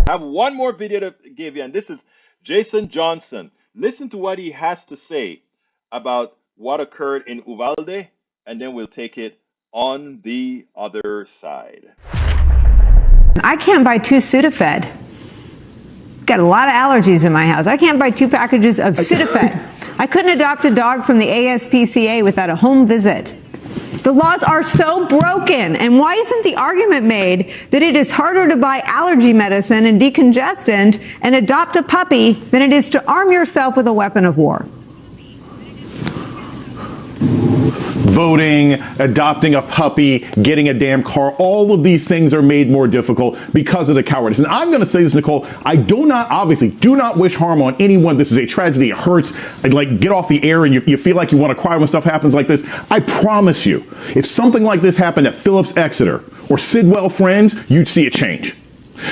I have one more video to give you, and this is Jason Johnson. Listen to what he has to say about what occurred in Uvalde, and then we'll take it on the other side. I can't buy 2 Sudafed. Got a lot of allergies in my house. I can't buy 2 packages of Sudafed. I couldn't adopt a dog from the ASPCA without a home visit. The laws are so broken. And why isn't the argument made that it is harder to buy allergy medicine and decongestant and adopt a puppy than it is to arm yourself with a weapon of war? Voting, adopting a puppy, getting a damn car, all of these things are made more difficult because of the cowardice. And I'm going to say this, Nicole, I do not wish harm on anyone. This is a tragedy. It hurts. I'd like get off the air and you feel like you want to cry when stuff happens like this. I promise you, if something like this happened at Phillips Exeter or Sidwell Friends, you'd see a change.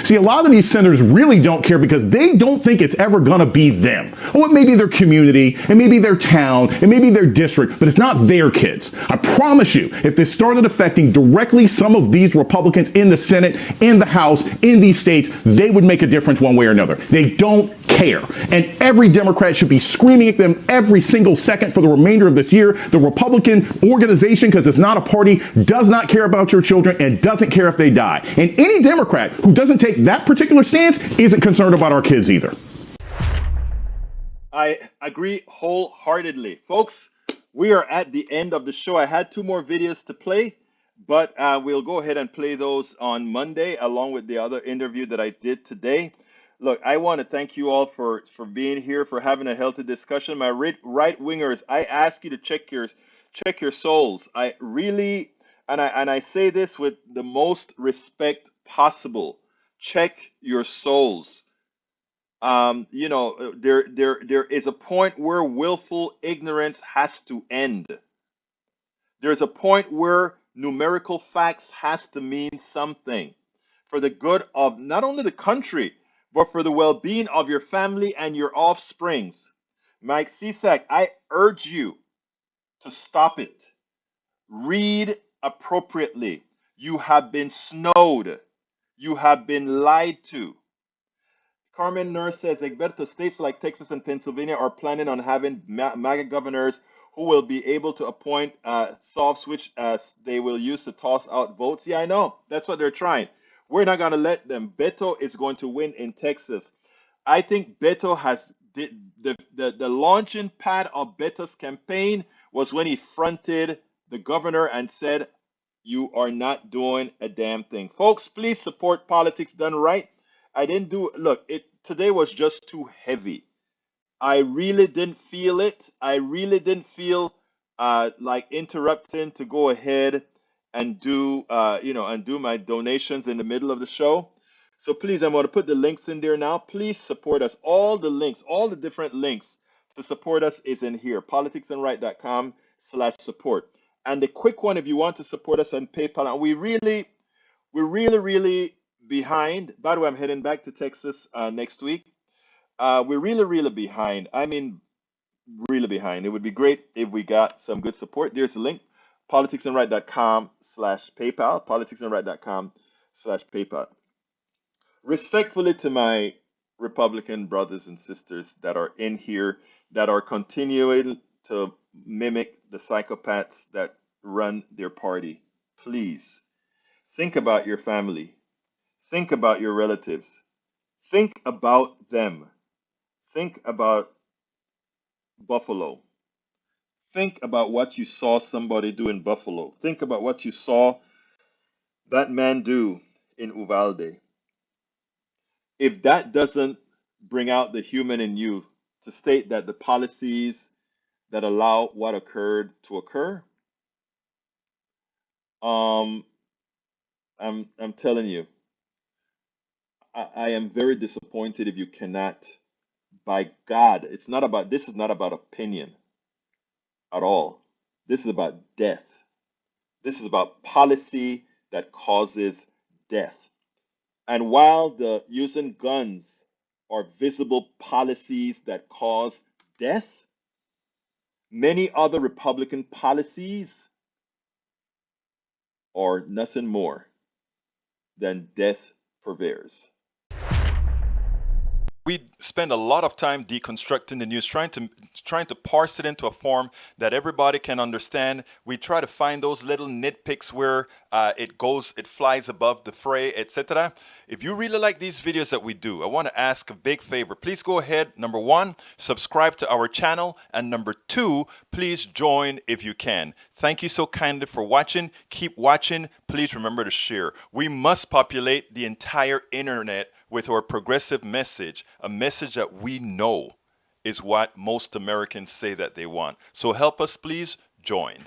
See, a lot of these senators really don't care because they don't think it's ever going to be them. Oh, it may be their community, and maybe their town, and maybe their district, but it's not their kids. I promise you, if this started affecting directly some of these Republicans in the Senate, in the House, in these states, they would make a difference one way or another. They don't care. And every Democrat should be screaming at them every single second for the remainder of this year. The Republican organization, because it's not a party, does not care about your children and doesn't care if they die. And any Democrat who doesn't take that particular stance isn't concerned about our kids either. I agree wholeheartedly. Folks, we are at the end of the show. I had 2 more videos to play, but we'll go ahead and play those on Monday along with the other interview that I did today. Look, I want to thank you all for being here, for having a healthy discussion. My right wingers, I ask you to check your souls. I really, and I say this with the most respect possible. Check your souls. There is a point where willful ignorance has to end. There's a point where numerical facts has to mean something for the good of not only the country, but for the well-being of your family and your offsprings. Mike Cisak, I urge you to stop it. Read appropriately. You have been snowed. You have been lied to. Carmen Nurse says, Egberto, states like Texas and Pennsylvania are planning on having MAGA governors who will be able to appoint soft switch as they will use to toss out votes. Yeah, I know. That's what they're trying. We're not going to let them. Beto is going to win in Texas. I think Beto has the launching pad of Beto's campaign was when he fronted the governor and said, you are not doing a damn thing. Folks, please support Politics Done Right. I didn't do, look, today was just too heavy. I really didn't feel it. I really didn't feel like interrupting to go ahead and do my donations in the middle of the show. So please, I'm going to put the links in there now. Please support us. All the links, all the different links to support us is in here. politicsandright.com/support. And the quick one, if you want to support us on PayPal, and we're really behind. By the way, I'm heading back to Texas next week. We're really behind. I mean, really behind. It would be great if we got some good support. There's a link, politicsandright.com/PayPal, politicsandright.com/PayPal. Respectfully to my Republican brothers and sisters that are in here, that are continuing to mimic the psychopaths that run their party, please think about your family. Think about your relatives. Think about them. Think about Buffalo. Think about what you saw somebody do in Buffalo. Think about what you saw that man do in Uvalde. If that doesn't bring out the human in you to state that the policies that allow what occurred to occur, um, I'm telling you, I am very disappointed if you cannot, by God, this is not about opinion at all. This is about death. This is about policy that causes death. And while the using guns are visible policies that cause death, many other Republican policies are nothing more than death purveyors. we spend a lot of time deconstructing the news, trying to parse it into a form that everybody can understand. We try to find those little nitpicks where it flies above the fray, etc. If you really like these videos that we do, I want to ask a big favor. Please go ahead, number one, subscribe to our channel, and number two, please join if you can. Thank you so kindly for watching. Keep watching. Please remember to share. We must populate the entire internet with our progressive message, a message that we know is what most Americans say that they want. So help us, please join.